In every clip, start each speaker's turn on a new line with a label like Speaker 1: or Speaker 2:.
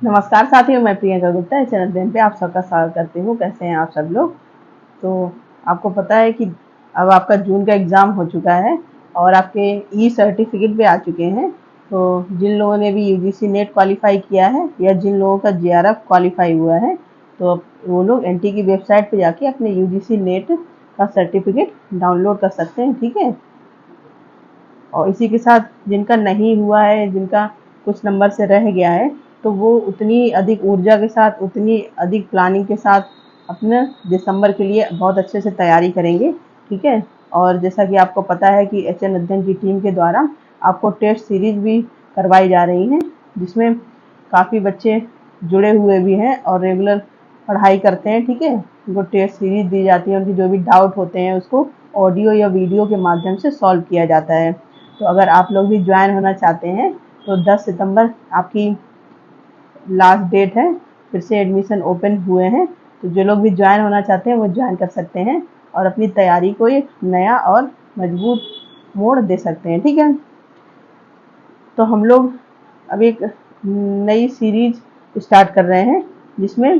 Speaker 1: नमस्कार साथियों, मैं प्रियंका गुप्ता इस चैनल पे आप सबका स्वागत करती हूँ। कैसे हैं आप सब लोग। तो आपको पता है कि अब आपका जून का एग्ज़ाम हो चुका है और आपके ई सर्टिफिकेट भी आ चुके हैं। तो जिन लोगों ने भी यूजीसी नेट क्वालिफाई किया है या जिन लोगों का जेआरएफ क्वालिफाई हुआ है, तो वो लोग एनटी की वेबसाइट पे जाके अपने यूजीसी नेट का सर्टिफिकेट डाउनलोड कर सकते हैं। ठीक है। और इसी के साथ जिनका नहीं हुआ है, जिनका कुछ नंबर से रह गया है, तो वो उतनी अधिक ऊर्जा के साथ, उतनी अधिक प्लानिंग के साथ अपने दिसंबर के लिए बहुत अच्छे से तैयारी करेंगे। ठीक है। और जैसा कि आपको पता है कि एचएन अध्ययन की टीम के द्वारा आपको टेस्ट सीरीज भी करवाई जा रही है, जिसमें काफ़ी बच्चे जुड़े हुए भी हैं और रेगुलर पढ़ाई करते हैं। ठीक है। उनको टेस्ट सीरीज दी जाती है, उनकी जो भी डाउट होते हैं उसको ऑडियो या वीडियो के माध्यम से सॉल्व किया जाता है। तो अगर आप लोग भी ज्वाइन होना चाहते हैं तो 10 सितंबर आपकी लास्ट डेट है। फिर से एडमिशन ओपन हुए हैं, तो जो लोग भी ज्वाइन होना चाहते हैं वो ज्वाइन कर सकते हैं और अपनी तैयारी को एक नया और मजबूत मोड़ दे सकते हैं। ठीक है। तो हम लोग अब एक नई सीरीज स्टार्ट कर रहे हैं, जिसमें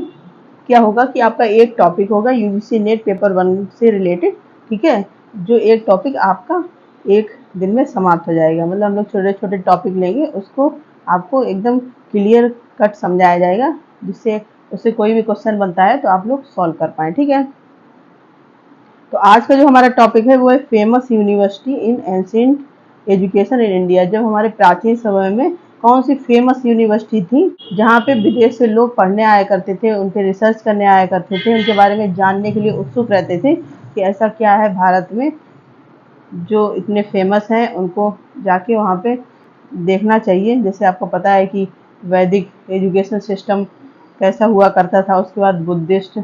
Speaker 1: क्या होगा कि आपका एक टॉपिक होगा यूजीसी नेट पेपर 1 से रिलेटेड। ठीक है। जो एक टॉपिक आपका एक दिन में समाप्त हो जाएगा। मतलब हम लोग छोटे छोटे टॉपिक लेंगे, उसको आपको एकदम क्लियर कट समझाया जाएगा, जिससे उससे कोई भी क्वेश्चन बनता है तो आप लोग सॉल्व कर पाएँ। ठीक है। तो आज का जो हमारा टॉपिक है वो है famous university in ancient education in India. जब हमारे प्राचीन समय में कौन सी फेमस यूनिवर्सिटी थी जहाँ पे विदेश से लोग पढ़ने आया करते थे, उनके रिसर्च करने आया करते थे, उनके बारे में जानने के लिए उत्सुक रहते थे कि ऐसा क्या है भारत में जो इतने फेमस हैं, उनको जाके वहाँ पे देखना चाहिए। जैसे आपको पता है कि वैदिक एजुकेशन सिस्टम कैसा हुआ करता था, उसके बाद बुद्धिस्ट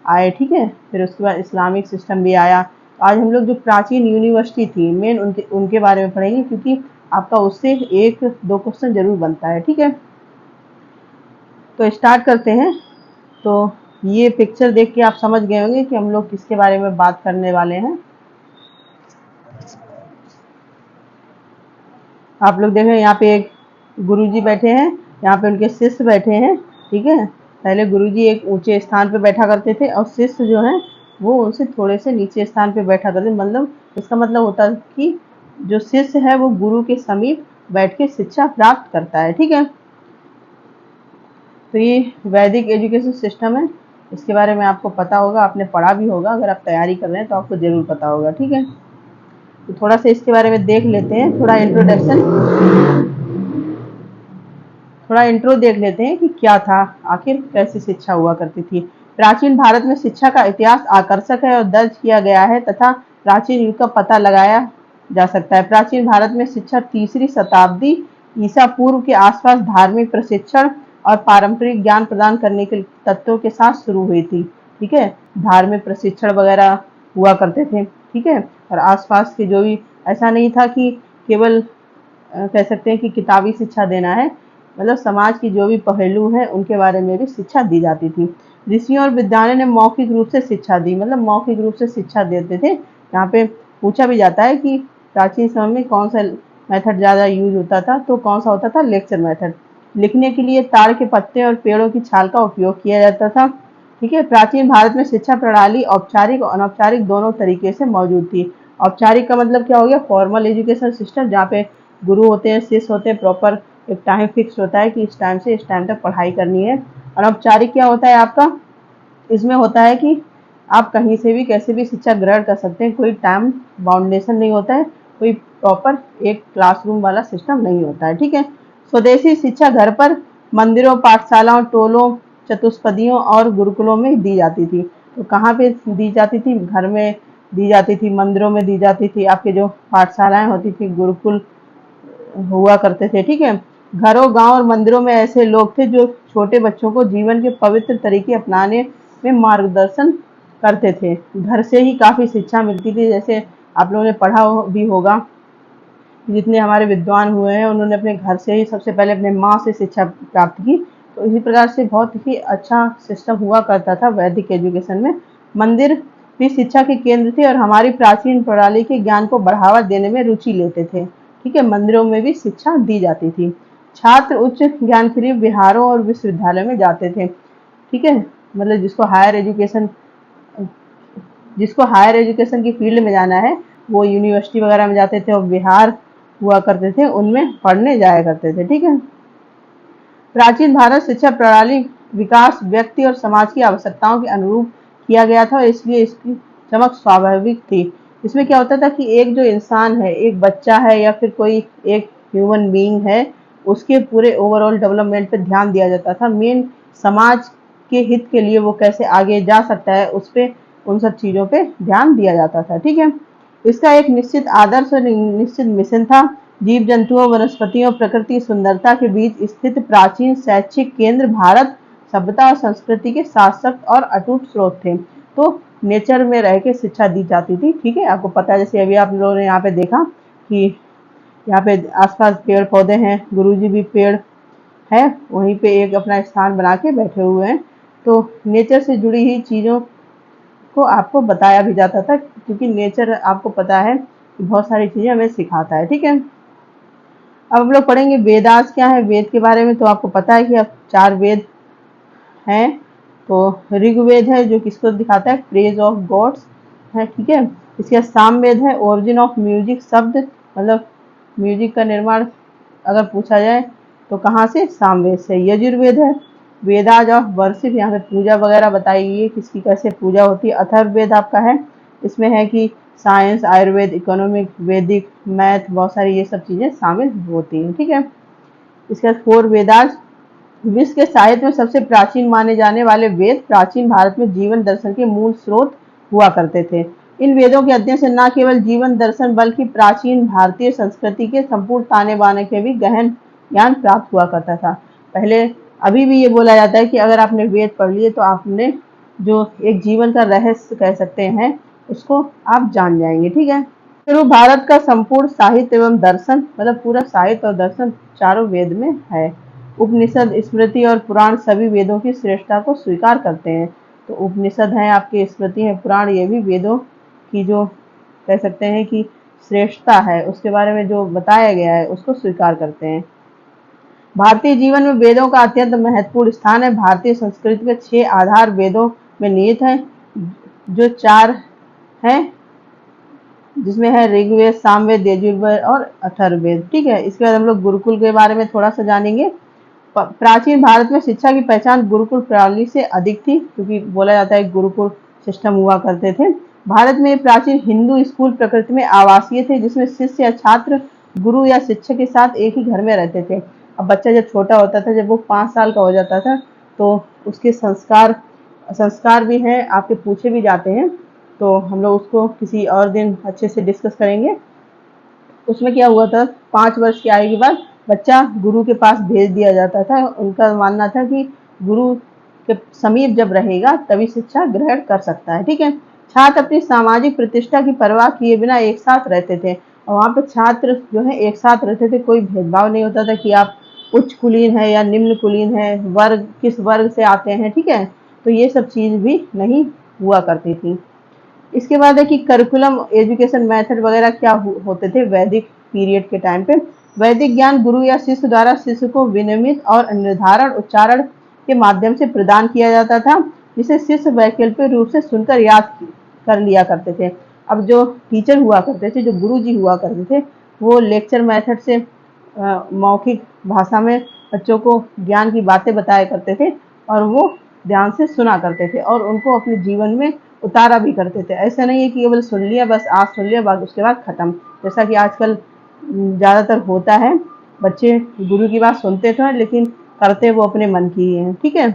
Speaker 1: आए। ठीक है। फिर उसके बाद इस्लामिक सिस्टम भी आया। आज हम लोग जो प्राचीन यूनिवर्सिटी थी मेन उनके उनके बारे में पढ़ेंगे, क्योंकि आपका उससे एक दो क्वेश्चन जरूर बनता है। ठीक है। तो स्टार्ट करते हैं। तो ये पिक्चर देख के आप समझ गए होंगे कि हम लोग किसके बारे में बात करने वाले हैं। आप लोग देखें, यहाँ पे एक गुरुजी बैठे हैं, यहाँ पे उनके शिष्य बैठे हैं। ठीक है। पहले गुरुजी एक ऊंचे स्थान पे बैठा करते थे और शिष्य जो है वो उनसे थोड़े से नीचे स्थान पे बैठा करते। मतलब इसका मतलब होता है कि जो शिष्य है वो गुरु के समीप बैठ के शिक्षा प्राप्त करता है। ठीक है। तो ये वैदिक एजुकेशन सिस्टम है, इसके बारे में आपको पता होगा, आपने पढ़ा भी होगा। अगर आप तैयारी कर रहे हैं तो आपको जरूर पता होगा। ठीक है। तो थोड़ा सा इसके बारे में देख लेते हैं, थोड़ा इंट्रो देख लेते हैं कि क्या था, आखिर कैसी शिक्षा हुआ करती थी। प्राचीन भारत में शिक्षा का इतिहास आकर्षक है और दर्ज किया गया है तथा प्राचीन युग का पता लगाया जा सकता है। प्राचीन भारत में शिक्षा 3री शताब्दी ईसा पूर्व के आसपास धार्मिक प्रशिक्षण और पारंपरिक ज्ञान प्रदान करने के तत्वों के साथ शुरू हुई थी। ठीक है। धार्मिक प्रशिक्षण वगैरह हुआ करते थे। ठीक है। और आसपास के जो भी, ऐसा नहीं था कि केवल कह सकते हैं कि किताबी शिक्षा देना है, मतलब समाज की जो भी पहलू है उनके बारे में भी शिक्षा दी जाती थी। ऋषियों और विद्वानों ने मौखिक रूप से शिक्षा दी, मतलब मौखिक रूप से शिक्षा देते थे। यहाँ पे पूछा भी जाता है कि प्राचीन समय में कौन सा मेथड ज़्यादा यूज होता था, तो कौन सा होता था, लेक्चर मेथड। लिखने के लिए ताड़ के पत्ते और पेड़ों की छाल का उपयोग किया जाता था। ठीक है। प्राचीन भारत में शिक्षा प्रणाली औपचारिक और अनौपचारिक दोनों तरीके से मौजूद थी। औपचारिक का मतलब क्या हो गया, फॉर्मल एजुकेशन सिस्टम, जहाँ पे गुरु होते हैं, शिष्य होते हैं, प्रॉपर एक टाइम फिक्स होता है कि इस टाइम से इस टाइम तक पढ़ाई करनी है। अनौपचारिक क्या होता है आपका, इसमें होता है कि आप कहीं से भी कैसे भी शिक्षा ग्रहण कर सकते हैं, कोई टाइम बाउंडेशन नहीं होता है, कोई प्रॉपर एक क्लासरूम वाला सिस्टम नहीं होता है। ठीक है। स्वदेशी शिक्षा घर पर, मंदिरों, पाठशालाओं, टोलों, चतुष्पदियों और गुरुकुलों में दी जाती थी। तो कहाँ पे दी जाती थी, घर में दी जाती थी, मंदिरों में दी जाती थी, आपके जो पाठशालाएं होती थी, गुरुकुल हुआ करते थे। ठीक है। घरों, गांव और मंदिरों में ऐसे लोग थे जो छोटे बच्चों को जीवन के पवित्र तरीके अपनाने में मार्गदर्शन करते थे। घर से ही काफ़ी शिक्षा मिलती थी। जैसे आप लोगों ने पढ़ा भी होगा, जितने हमारे विद्वान हुए हैं उन्होंने अपने घर से ही सबसे पहले अपने माँ से शिक्षा प्राप्त की। तो इसी प्रकार से बहुत ही अच्छा सिस्टम हुआ करता था वैदिक एजुकेशन में। मंदिर भी शिक्षा के केंद्र थे और हमारी प्राचीन प्रणाली के ज्ञान को बढ़ावा देने में रुचि लेते थे। ठीक है। मंदिरों में भी शिक्षा दी जाती थी। छात्र उच्च ज्ञान के लिए बिहारों और विश्वविद्यालय में जाते थे। ठीक है, मतलब जिसको हायर एजुकेशन की फील्ड में जाना है वो यूनिवर्सिटी वगैरह में जाते थे और बिहार हुआ करते थे उनमें पढ़ने जाया करते थे। ठीक है, प्राचीन भारत शिक्षा प्रणाली विकास व्यक्ति और समाज की आवश्यकताओं के अनुरूप किया गया था, इसलिए इसकी चमक स्वाभाविक थी। इसमें क्या होता था कि एक जो इंसान है, एक बच्चा है या फिर कोई एक ह्यूमन बीइंग है, उसके पूरे ओवरऑल डेवलपमेंट पे ध्यान दिया जाता था। मेन समाज के हित के लिए वो कैसे आगे जा सकता है उस पे, उन सब चीज़ों पे ध्यान दिया जाता था। ठीक है, इसका एक निश्चित आदर्श और निश्चित मिशन था। जीव जंतुओं, वनस्पतियों, प्रकृति की सुंदरता के बीच स्थित प्राचीन शैक्षिक केंद्र भारत सभ्यता और संस्कृति के शाश्वत और अटूट स्रोत थे। तो नेचर में रह के शिक्षा दी जाती थी। ठीक है, आपको पता है, जैसे अभी आप लोगों ने यहाँ पे देखा कि यहाँ पे आसपास पेड़ पौधे हैं, गुरुजी भी पेड़ है, वहीं पे एक अपना स्थान बना के बैठे हुए हैं। तो नेचर से जुड़ी हुई चीज़ों को आपको बताया भी जाता था, क्योंकि नेचर आपको पता है कि बहुत सारी चीज़ें हमें सिखाता है। ठीक है, अब हम लोग पढ़ेंगे वेदास क्या है। वेद के बारे में तो आपको पता है कि अब 4 वेद हैं। तो ऋग्वेद है जो किसको दिखाता है, प्रेज ऑफ गॉड्स है। ठीक है, इसके बाद सामवेद है, ओरिजिन ऑफ म्यूजिक, शब्द मतलब म्यूजिक का निर्माण अगर पूछा जाए तो कहाँ से, सामवेद से। यजुर्वेद है, वेदाज ऑफ वर्शिप, यहाँ पे पूजा वगैरह बताई गई है, किसकी कैसे पूजा होती है। अथर्ववेद आपका है, इसमें है कि साइंस, आयुर्वेद, इकोनॉमिक, वैदिक, मैथ, बहुत सारी ये सब चीज़ें शामिल होती हैं। ठीक है, इसके बाद 4 वेदास, विश्व के साहित्य में सबसे प्राचीन माने जाने वाले वेद प्राचीन भारत में जीवन दर्शन के मूल स्रोत हुआ करते थे। इन वेदों के अध्ययन से न केवल जीवन दर्शन बल्कि प्राचीन भारतीय संस्कृति के संपूर्ण ताने बाने के भी गहन ज्ञान प्राप्त हुआ करता था। पहले, अभी भी ये बोला जाता है कि अगर आपने वेद पढ़ लिए तो आपने जो एक जीवन का रहस्य कह सकते हैं उसको आप जान जाएंगे। ठीक है, फिर भारत का संपूर्ण साहित्य एवं दर्शन, मतलब पूरा साहित्य और दर्शन चारों वेद में है। उपनिषद, स्मृति और पुराण सभी वेदों की श्रेष्ठता को स्वीकार करते हैं। तो उपनिषद हैं आपके, स्मृति है, पुराण, ये भी वेदों की जो कह सकते हैं कि श्रेष्ठता है, उसके बारे में जो बताया गया है उसको स्वीकार करते हैं। भारतीय जीवन में वेदों का अत्यंत महत्वपूर्ण स्थान है। भारतीय संस्कृति के 6 आधार वेदों में निहित हैं, जो 4 हैं, जिसमें है ऋग्वेद, सामवेद, यजुर्वेद और अथर्ववेद। ठीक है, इसके बाद हम लोग गुरुकुल के बारे में थोड़ा सा जानेंगे। प्राचीन भारत में शिक्षा की पहचान गुरुकुल प्रणाली से अधिक थी, क्योंकि बोला जाता है गुरुकुल सिस्टम हुआ करते थे। भारत में प्राचीन हिंदू स्कूल प्रकृति में आवासीय थे, जिसमें शिष्य या छात्र गुरु या शिक्षक के साथ एक ही घर में रहते थे। अब बच्चा जब छोटा होता था, जब वो 5 साल का हो जाता था, तो उसके संस्कार भी हैं, आपके पूछे भी जाते हैं। तो हम लोग उसको किसी और दिन अच्छे से डिस्कस करेंगे। उसमें क्या हुआ था, 5 वर्ष की आयु के बाद बच्चा गुरु के पास भेज दिया जाता था। उनका मानना था कि गुरु के समीप जब रहेगा तभी शिक्षा ग्रहण कर सकता है। ठीक है, छात्र अपनी सामाजिक प्रतिष्ठा की परवाह किए बिना एक साथ रहते थे, और वहाँ पे छात्र जो है एक साथ रहते थे, कोई भेदभाव नहीं होता था कि आप उच्च कुलीन है या निम्न कुलीन है, वर्ग किस वर्ग से आते हैं। ठीक है, तो ये सब चीज़ भी नहीं हुआ करती थी। इसके बाद है कि करिकुलम, एजुकेशन मेथड वगैरह क्या होते थे वैदिक पीरियड के टाइम पे। वैदिक ज्ञान गुरु या शिष्य द्वारा शिष्य को विनियमित और निर्धारण उच्चारण के माध्यम से प्रदान किया जाता था, जिसे शिष्य वैकल्पिक रूप से सुनकर याद कर लिया करते थे। अब जो टीचर हुआ करते थे, जो गुरु जी हुआ करते थे, वो लेक्चर मेथड से मौखिक भाषा में बच्चों को ज्ञान की बातें बताया करते थे, और वो ध्यान से सुना करते थे और उनको अपने जीवन में उतारा भी करते थे। ऐसा नहीं है कि केवल सुन लिया, बस आज सुन लिया, बाद उसके बाद खत्म, जैसा कि आजकल ज़्यादातर होता है। बच्चे गुरु की बात सुनते तो हैं, लेकिन करते वो अपने मन की ही हैं। ठीक है,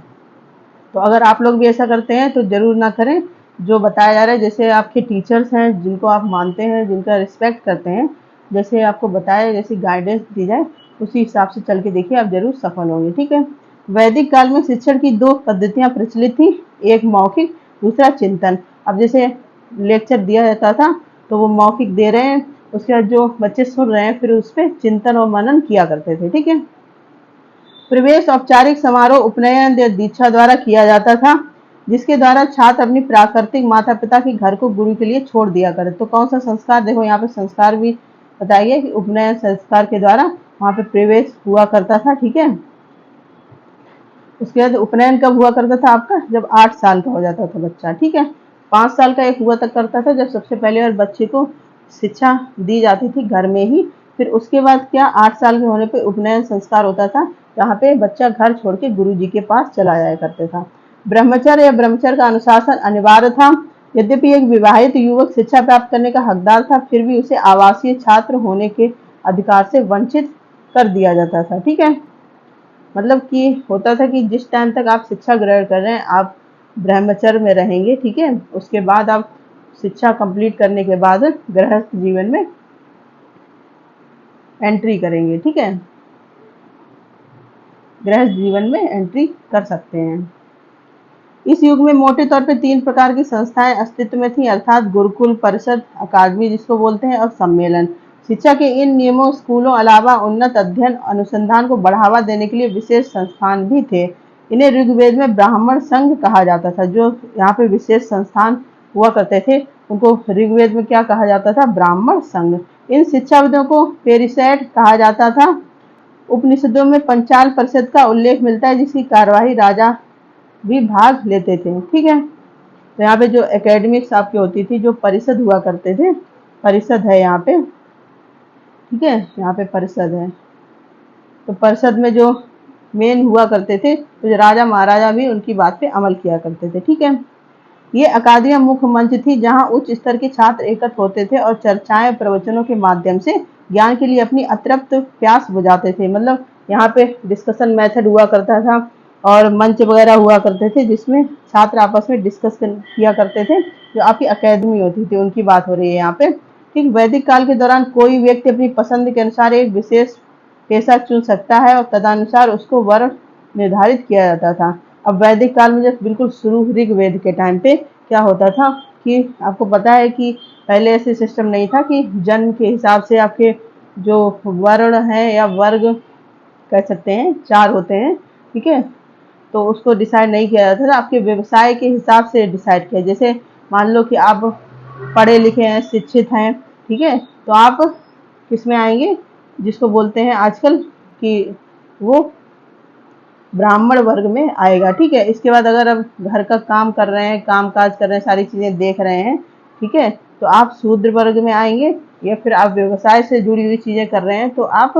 Speaker 1: तो अगर आप लोग भी ऐसा करते हैं तो ज़रूर ना करें। जो बताया जा रहा है, जैसे आपके टीचर्स हैं जिनको आप मानते हैं, जिनका रिस्पेक्ट करते हैं, जैसे आपको बताया, जैसी गाइडेंस दी जाए उसी हिसाब से चल के देखिए, आप जरूर सफल होंगे। ठीक है, वैदिक काल में शिक्षण की 2 पद्धतियां प्रचलित थी, एक मौखिक, दूसरा चिंतन। अब जैसे लेक्चर दिया जाता था तो वो मौखिक दे रहे हैं, उसके बाद जो बच्चे सुन रहे हैं फिर उस पर चिंतन और मनन किया करते थे। ठीक है, प्रवेश औपचारिक समारोह उपनयन या दीक्षा द्वारा किया जाता था, जिसके द्वारा छात्र अपनी प्राकृतिक माता पिता के घर को गुरु के लिए छोड़ दिया करे। तो कौन सा संस्कार, देखो यहाँ पे संस्कार भी बताइए कि उपनयन संस्कार के द्वारा वहाँ पे प्रवेश हुआ करता था, ठीक है। उसके बाद उपनयन कब हुआ करता था आपका, जब 8 साल का हो जाता था बच्चा, ठीक है। 5 साल का एक हुआ तक करता था जब सबसे पहले और बच्चे को शिक्षा दी जाती थी घर में ही। फिर उसके बाद क्या 8 साल के होने पे उपनयन संस्कार होता था, जहाँ पे बच्चा घर छोड़ के गुरु जी के पास चला जाया करता था। ब्रह्मचर्य या ब्रह्मचर्य का अनुशासन अनिवार्य था। यद्यपि एक विवाहित युवक शिक्षा प्राप्त करने का हकदार था, फिर भी उसे आवासीय छात्र होने के अधिकार से वंचित कर दिया जाता था, ठीक है। मतलब कि होता था कि जिस टाइम तक आप शिक्षा ग्रहण कर रहे हैं आप ब्रह्मचर्य में रहेंगे, ठीक है। उसके बाद आप शिक्षा कंप्लीट करने के बाद गृहस्थ जीवन में एंट्री करेंगे, ठीक है। गृहस्थ जीवन में एंट्री कर सकते हैं। इस युग में मोटे तौर पे 3 प्रकार की संस्थाएं अस्तित्व में थी, अर्थात गुरुकुल, परिषद, अकादमी जिसको बोलते हैं, और सम्मेलन। शिक्षा के इन नियमों स्कूलों अलावा उन्नत अध्ययन अनुसंधान को बढ़ावा देने के लिए विशेष संस्थान भी थे। इन्हें ऋग्वेद में ब्राह्मण संघ कहा जाता था। जो यहाँ पे विशेष संस्थान हुआ करते थे उनको ऋग्वेद में क्या कहा जाता था, ब्राह्मण संघ। इन शिक्षाविदों को पेरिसेट कहा जाता था। उपनिषदों में पंचाल परिषद का उल्लेख मिलता है, जिसकी कार्यवाही राजा भी भाग लेते थे, ठीक है। तो यहाँ पे जो एकेडमिक्स आपकी होती थी, जो परिषद हुआ करते थे, परिषद है यहाँ पे, ठीक है, यहाँ पे परिषद है। तो परिषद में जो मेन हुआ करते थे तो जो राजा महाराजा भी उनकी बात पे अमल किया करते थे, ठीक है। ये अकादमियां मुख्य मंच थी जहां उच्च स्तर के छात्र एकत्र होते थे और चर्चाएं प्रवचनों के माध्यम से ज्ञान के लिए अपनी अतृप्त प्यास बुझाते थे। मतलब यहाँ पे डिस्कशन मेथड हुआ करता था और मंच वगैरह हुआ करते थे जिसमें छात्र आपस में डिस्कस किया करते थे। जो आपकी अकेडमी होती थी उनकी बात हो रही है यहाँ पे, ठीक। वैदिक काल के दौरान कोई व्यक्ति अपनी पसंद के अनुसार एक विशेष पेशा चुन सकता है और तदनुसार उसको वर्ण निर्धारित किया जाता था। अब वैदिक काल में जब बिल्कुल शुरू ऋग्वेद के टाइम पे क्या होता था कि आपको पता है कि पहले ऐसे सिस्टम नहीं था कि जन्म के हिसाब से आपके जो वर्ण है या वर्ग कह सकते हैं 4 होते हैं, ठीक है। तो उसको डिसाइड नहीं किया जाता था, आपके व्यवसाय के हिसाब से डिसाइड किया। जैसे मान लो कि आप पढ़े लिखे हैं, शिक्षित हैं, ठीक है, तो आप किस में आएंगे, जिसको बोलते हैं आजकल कि वो ब्राह्मण वर्ग में आएगा, ठीक है। इसके बाद अगर आप घर का काम कर रहे हैं, काम काज कर रहे हैं, सारी चीजें देख रहे हैं, ठीक है, तो आप शूद्र वर्ग में आएंगे। या फिर आप व्यवसाय से जुड़ी हुई चीजें कर रहे हैं तो आप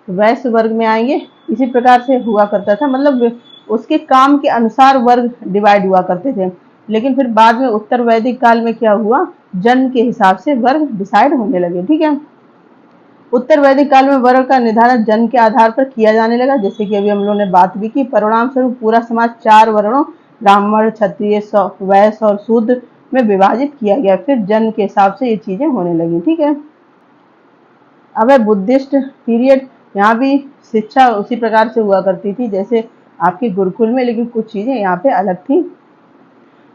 Speaker 1: वैश्य वर्ग में आएंगे। इसी प्रकार से हुआ करता था, मतलब उसके काम के अनुसार वर्ग डिवाइड हुआ करते थे। लेकिन फिर बाद में उत्तर वैदिक काल में क्या हुआ, जन्म के हिसाब से वर्ग डिसाइड होने लगे, ठीक है। उत्तर वैदिक काल में वर्ण का निर्धारण जन्म के आधार पर किया जाने लगा, जैसे कि अभी हम लोगों ने बात भी की। परिणाम स्वरूप पूरा समाज 4 वर्णों ब्राह्मण, क्षत्रिय, वैश्य और शूद्र में विभाजित किया गया। फिर जन्म के हिसाब से ये चीजें होने लगी, ठीक है। अब है बुद्धिस्ट पीरियड। यहाँ भी शिक्षा उसी प्रकार से हुआ करती थी जैसे आपके गुरुकुल में, लेकिन कुछ चीजें यहाँ पे अलग थी।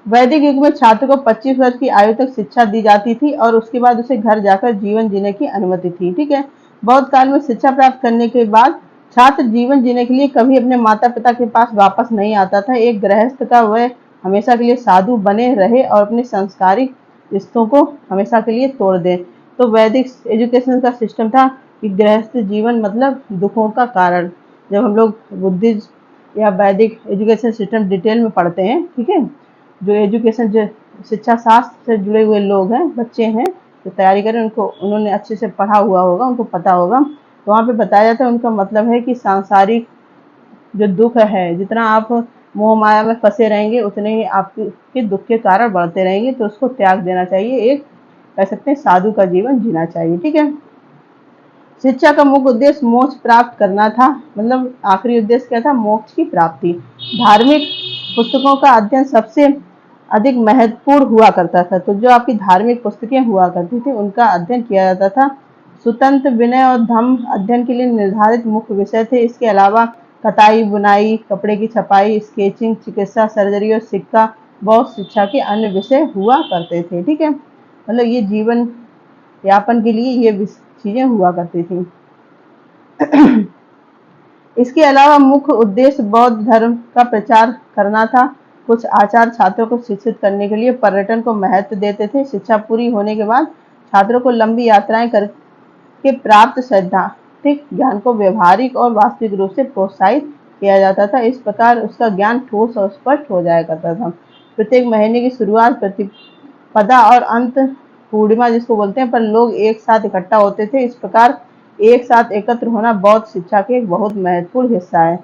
Speaker 1: वैदिक युग में छात्र को 25 वर्ष की आयु तक शिक्षा दी जाती थी और उसके बाद उसे घर जाकर जीवन जीने की अनुमति थी, ठीक है। बौद्ध काल में शिक्षा प्राप्त करने के बाद छात्र जीवन जीने के लिए कभी अपने माता पिता के पास वापस नहीं आता था। एक गृहस्थ का वह हमेशा के लिए साधु बने रहे और अपने संस्कारिक रिश्तों को हमेशा के लिए तोड़ दे। तो वैदिक एजुकेशन का सिस्टम था कि गृहस्थ जीवन मतलब दुखों का कारण। जब हम लोग बुद्धिस्ट या वैदिक एजुकेशन सिस्टम डिटेल में पढ़ते हैं, ठीक है, जो एजुकेशन जो शिक्षा शास्त्र से जुड़े हुए लोग हैं, बच्चे हैं जो तैयारी करें, उनको उन्होंने अच्छे से पढ़ा हुआ होगा, उनको पता होगा। तो वहाँ पे बताया जाता है, उनका मतलब है कि सांसारिक जो दुख है, जितना आप मोह माया में फंसे रहेंगे उतने ही आपके दुख के कारण बढ़ते रहेंगे, तो उसको त्याग देना चाहिए। एक कह सकते हैं साधु का जीवन जीना चाहिए, ठीक है। शिक्षा का मुख्य उद्देश्य मोक्ष प्राप्त करना था, मतलब आखिरी उद्देश्य क्या था, मोक्ष की प्राप्ति। धार्मिक पुस्तकों का अध्ययन सबसे अधिक महत्वपूर्ण हुआ करता था। तो जो आपकी धार्मिक पुस्तकें हुआ करती थी उनका अध्ययन किया जाता था। स्वतंत्र विनय और धम्म अध्ययन के लिए निर्धारित मुख्य विषय थे। इसके अलावा कताई, बुनाई, कपड़े की छपाई, स्केचिंग, चिकित्सा, सर्जरी और सिक्का बौद्ध शिक्षा के अन्य विषय हुआ करते थे, ठीक है। मतलब ये जीवन यापन के लिए ये चीजें हुआ करती थी। इसके अलावा मुख्य उद्देश्य बौद्ध धर्म का प्रचार करना था। कुछ आचार्य छात्रों को शिक्षित करने के लिए पर्यटन को महत्व देते थे। शिक्षा पूरी होने के बाद छात्रों को लंबी यात्राएं करके प्राप्त तात्विक ज्ञान को व्यवहारिक और वास्तविक रूप से प्रोत्साहित किया जाता था। इस प्रकार उसका ज्ञान ठोस और स्पष्ट हो जाया करता था। प्रत्येक महीने की शुरुआत प्रतिपदा और अंत पूर्णिमा जिसको बोलते हैं पर लोग एक साथ इकट्ठा होते थे। इस प्रकार एक साथ एकत्र होना बौद्ध शिक्षा के एक बहुत महत्वपूर्ण हिस्सा है।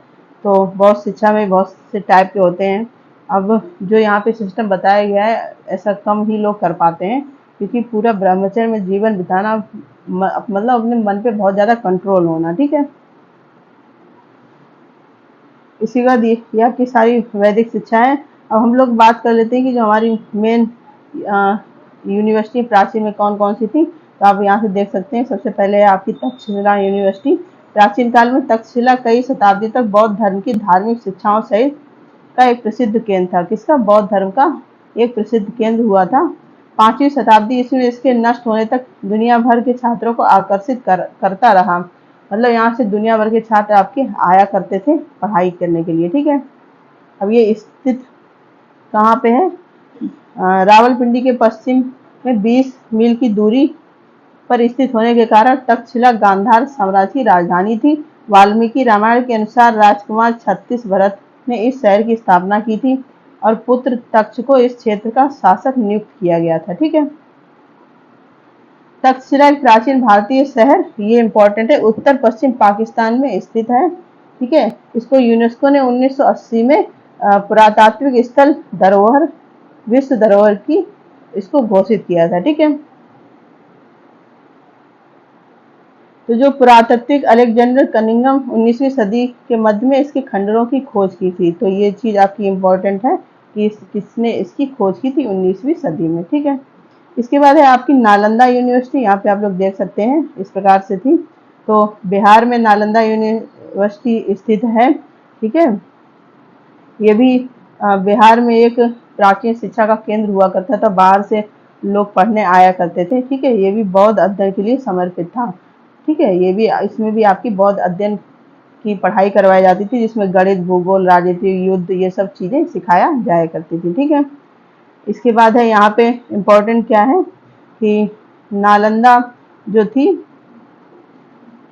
Speaker 1: तो बौद्ध शिक्षा में बहुत से टाइप के होते हैं। अब जो यहाँ पे सिस्टम बताया गया है ऐसा कम ही लोग कर पाते हैं, क्योंकि पूरा ब्रह्मचर्य में जीवन बिताना मतलब अपने मन पे बहुत ज़्यादा कंट्रोल होना। ठीक है, इसी के बाद ये आपकी सारी वैदिक शिक्षा है। अब हम लोग बात कर लेते हैं कि जो हमारी मेन यूनिवर्सिटी प्राचीन में कौन कौन सी थी। तो आप यहाँ से देख सकते हैं, सबसे पहले है आपकी तक्षशिला यूनिवर्सिटी। प्राचीन काल में तक्षशिला कई शताब्दी तक बौद्ध धर्म की धार्मिक शिक्षाओं सहित का एक प्रसिद्ध केंद्र था। किसका? बौद्ध धर्म का एक प्रसिद्ध केंद्र हुआ था। 5वीं शताब्दी ईस्वी में इसके नष्ट होने तक दुनिया भर के छात्रों को आकर्षित करता रहा। मतलब यहाँ से दुनिया भर के छात्र आपके आया करते थे पढ़ाई करने के लिए। ठीक है, अब ये स्थित कहाँ पे है? रावलपिंडी के पश्चिम में 20 मील की दूरी पर स्थित होने के कारण तक्षशिला गांधार साम्राज्य की राजधानी थी। वाल्मीकि रामायण के अनुसार राजकुमार छत्तीस भरत ने इस शहर की स्थापना की थी और पुत्र तक्ष को इस क्षेत्र का शासक नियुक्त किया गया था। ठीक है, तक्षशिला एक प्राचीन भारतीय शहर, ये इंपॉर्टेंट है, उत्तर पश्चिम पाकिस्तान में स्थित है। ठीक है, इसको यूनेस्को ने 1980 में पुरातात्विक स्थल धरोहर विश्व धरोहर की इसको घोषित किया था। ठीक है, तो जो पुरातात्विक अलेक्जेंडर कनिंघम 19वीं सदी के मध्य में इसके खंडरों की खोज की थी। तो ये चीज आपकी इम्पोर्टेंट है कि किसने इसकी खोज की थी? 19वीं सदी में। ठीक है, इसके बाद है आपकी नालंदा यूनिवर्सिटी। यहाँ पे आप लोग देख सकते हैं इस प्रकार से थी। तो बिहार में नालंदा यूनिवर्सिटी स्थित है। ठीक है, ये भी बिहार में एक प्राचीन शिक्षा का केंद्र हुआ करता था, बाहर से लोग पढ़ने आया करते थे। ठीक है, ये भी बौद्ध अध्ययन के लिए समर्पित था। ठीक है, ये भी इसमें भी आपकी बौद्ध अध्ययन की पढ़ाई करवाई जाती थी, जिसमें गणित, भूगोल, राजनीति, युद्ध ये सब चीजें सिखाया जाया करती थी। ठीक है, इसके बाद है यहाँ पे इम्पोर्टेंट क्या है कि नालंदा जो थी,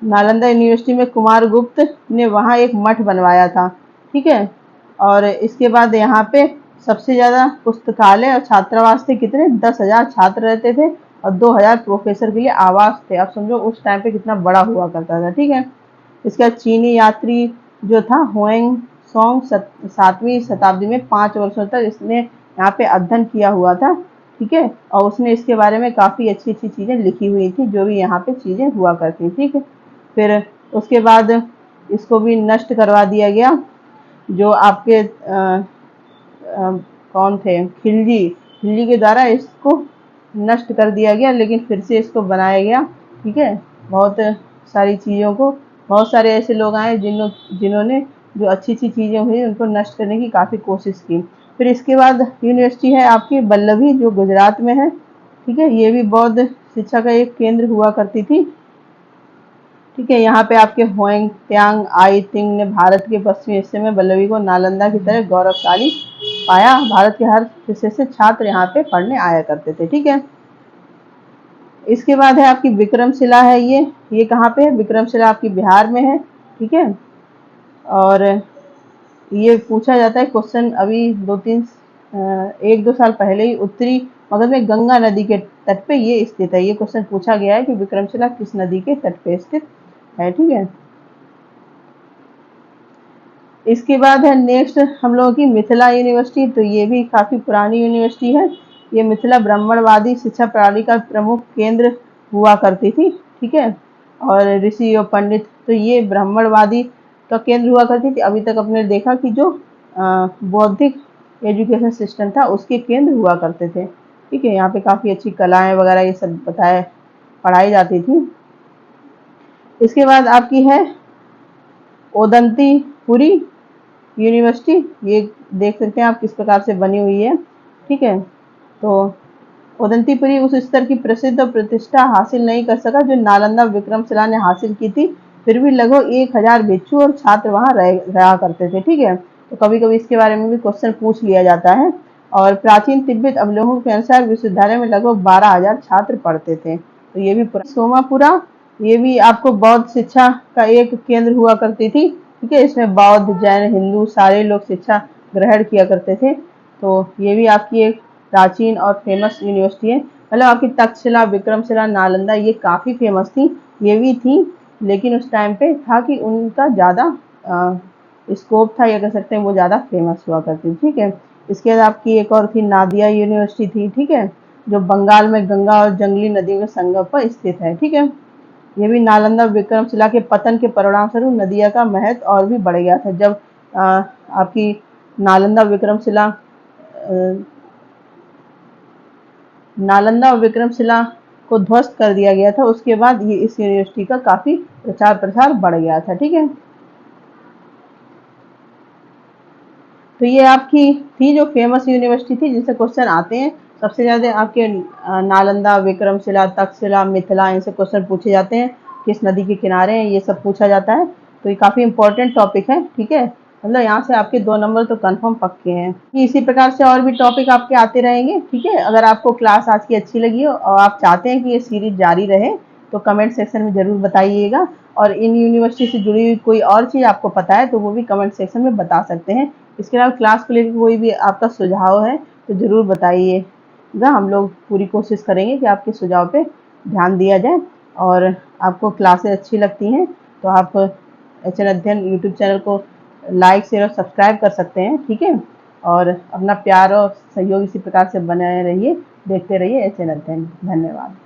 Speaker 1: नालंदा यूनिवर्सिटी में कुमार गुप्त ने वहाँ एक मठ बनवाया था। ठीक है, और इसके बाद यहाँ पे सबसे ज्यादा पुस्तकालय और छात्रावास थे। कितने? 10,000 छात्र रहते थे और 2,000 प्रोफेसर के लिए आवास थे। आप समझो उस टाइम पे कितना बड़ा हुआ करता था। ठीक है, इसका चीनी यात्री जो था हुएंग सोंग 7वीं शताब्दी में 5 वर्षों तक इसने यहाँ पे अध्ययन किया हुआ था। ठीक है, और उसने इसके बारे में काफी अच्छी अच्छी चीजें लिखी हुई थी, जो भी यहाँ पे चीजें हुआ करती। ठीक है, फिर उसके बाद इसको भी नष्ट करवा दिया गया। जो आपके कौन थे? खिलजी के द्वारा इसको नष्ट कर दिया गया, लेकिन फिर से इसको बनाया गया। ठीक है, बहुत सारी चीज़ों को, बहुत सारे ऐसे लोग आए जिन्होंने जो अच्छी अच्छी चीज़ें हुई उनको नष्ट करने की काफ़ी कोशिश की। फिर इसके बाद यूनिवर्सिटी है आपकी वल्लभी, जो गुजरात में है। ठीक है, ये भी बौद्ध शिक्षा का एक केंद्र हुआ करती थी। ठीक है, यहाँ पे आपके होएंग त्यांग आई तिंग ने भारत के पश्चिमी हिस्से में वल्लभी को नालंदा की तरह गौरवशाली पाया। भारत के हर हिस्से से छात्र यहाँ पे पढ़ने आया करते थे। ठीक है, इसके बाद है आपकी विक्रमशिला है। ये कहाँ पे है? विक्रमशिला आपकी बिहार में है। ठीक है, और ये पूछा जाता है क्वेश्चन अभी 1-2 साल पहले ही। उत्तरी मगध में गंगा नदी के तट पे ये स्थित है। ये क्वेश्चन पूछा गया है कि विक्रमशिला किस नदी के तट पे स्थित है। ठीक है, इसके बाद है नेक्स्ट हम लोगों की मिथिला यूनिवर्सिटी। तो ये भी काफी पुरानी यूनिवर्सिटी है। ये मिथिला ब्राह्मणवादी शिक्षा प्रणाली का प्रमुख केंद्र हुआ करती थी। ठीक है, और ऋषि और पंडित, तो ये ब्राह्मणवादी का केंद्र हुआ करती थी। अभी तक अपने देखा कि जो बौद्धिक एजुकेशन सिस्टम था उसके केंद्र हुआ करते थे। ठीक है, यहाँ पे काफी अच्छी कलाएं वगैरह ये सब पढ़ाई जाती थी। इसके बाद आपकी है ओदंतीपुरी यूनिवर्सिटी। ये देख सकते हैं आप किस प्रकार से बनी हुई है। ठीक है, तो ओदंतीपुरी उस स्तर की प्रसिद्ध और प्रतिष्ठा हासिल नहीं कर सका जो नालंदा विक्रमशिला ने हासिल की थी। फिर भी लगभग 1000 भिक्षु और छात्र वहां रहा करते थे। ठीक है, तो कभी कभी इसके बारे में भी क्वेश्चन पूछ लिया जाता है। और प्राचीन तिब्बत अवलोकन के अनुसार विश्वविद्यालय में लगभग 12,000 छात्र पढ़ते थे। तो ये भी सोमापुरा ये भी आपको बौद्ध शिक्षा का एक केंद्र हुआ करती थी। ठीक है, इसमें बौद्ध, जैन, हिंदू सारे लोग शिक्षा ग्रहण किया करते थे। तो ये भी आपकी एक प्राचीन और फेमस यूनिवर्सिटी है। मतलब आपकी तक्षशिला, विक्रमशिला, नालंदा ये काफ़ी फेमस थी। ये भी थी, लेकिन उस टाइम पे था कि उनका ज़्यादा स्कोप था, या कह सकते हैं वो ज़्यादा फेमस हुआ करती। ठीक है, इसके बाद आपकी एक और थी नादिया यूनिवर्सिटी थी। ठीक है, जो बंगाल में गंगा और जंगली नदियों के संगम पर स्थित है। ठीक है, ये भी नालंदा विक्रमशिला के पतन के परिणाम स्वरूप नदिया का महत्व और भी बढ़ गया था। जब आपकी नालंदा विक्रमशिला नालंदा और विक्रमशिला को ध्वस्त कर दिया गया था, उसके बाद ये इस यूनिवर्सिटी का काफी प्रचार प्रसार बढ़ गया था। ठीक है, तो ये आपकी थी जो फेमस यूनिवर्सिटी थी जिनसे क्वेश्चन आते हैं। सबसे ज्यादा आपके नालंदा, विक्रमशिला, तक्षशिला, मिथिला, इनसे क्वेश्चन पूछे जाते हैं। किस नदी के किनारे हैं, ये सब पूछा जाता है। तो ये काफी इंपॉर्टेंट टॉपिक है। ठीक है, मतलब यहाँ से आपके 2 नंबर तो कंफर्म पक्के हैं। इसी प्रकार से और भी टॉपिक आपके आते रहेंगे। ठीक है, अगर आपको क्लास आज की अच्छी लगी हो और आप चाहते हैं कि ये सीरीज जारी रहे, तो कमेंट सेक्शन में जरूर बताइएगा। और इन यूनिवर्सिटी से जुड़ी हुई कोई और चीज़ आपको पता है तो वो भी कमेंट सेक्शन में बता सकते हैं। इसके अलावा क्लास को लेकर कोई भी आपका सुझाव है तो ज़रूर बताइएगा। हम लोग पूरी कोशिश करेंगे कि आपके सुझाव पे ध्यान दिया जाए। और आपको क्लासेस अच्छी लगती हैं तो आप एचएन अध्ययन यूट्यूब चैनल को लाइक, शेयर और सब्सक्राइब कर सकते हैं। ठीक है, और अपना प्यार और सहयोग इसी प्रकार से बनाए रहिए। देखते रहिए एचएन अध्ययन। धन्यवाद।